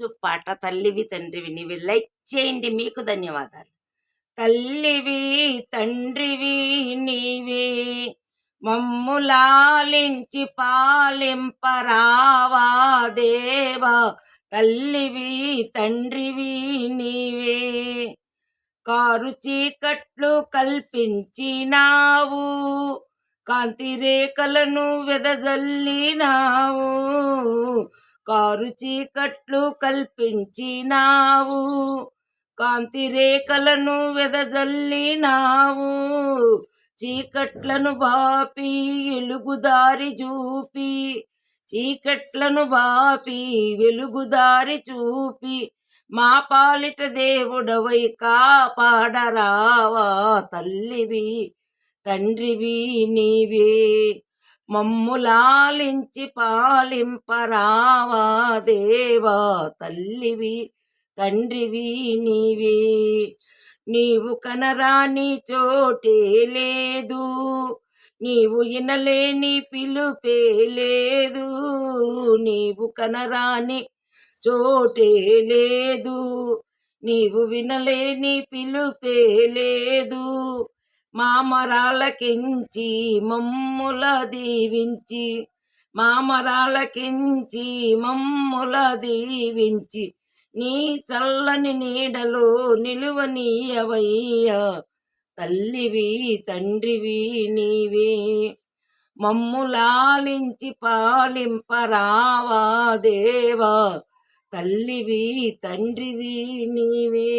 నచ్చు పాట తల్లివి తండ్రివి నీవి. లైక్ చేయండి. మీకు ధన్యవాదాలు. తల్లివి తండ్రివి నీవే, మమ్ము లాలించి పాలింపరావా దేవా. తల్లివి తండ్రివి నీవే, కారు చీకట్లు కల్పించినావు, కాంతి రేఖలను వెదజల్లినావు. కారు చీకట్లు కల్పించినావు, కాంతి రేఖలను వెదజల్లినావు. చీకట్లను బాపి వెలుగుదారి చూపి, చీకట్లను బాపి వెలుగుదారి చూపి, మా పాలిట దేవుడవై కాపాడరావా. తల్లివి తండ్రివి నీవే, మమ్ము లాలించి పాలింపరావా దేవా. తల్లివి తండ్రివి నీవే, నీవు కనరాని చోటే లేదు, నీవు వినలేని పిలుపే లేదు. నీవు కనరాని చోటే లేదు, నీవు వినలేని పిలుపే లేదు. మామరాలకించి మమ్ముల దీవించి, మామరాలకించి మమ్ముల దీవించి, నీ చల్లని నీడలో నిలువనీయవయ్యా. తల్లివి తండ్రివి నీవే, మమ్ము లాలించి పాలింపరావా దేవా. తల్లివి తండ్రివి నీవే.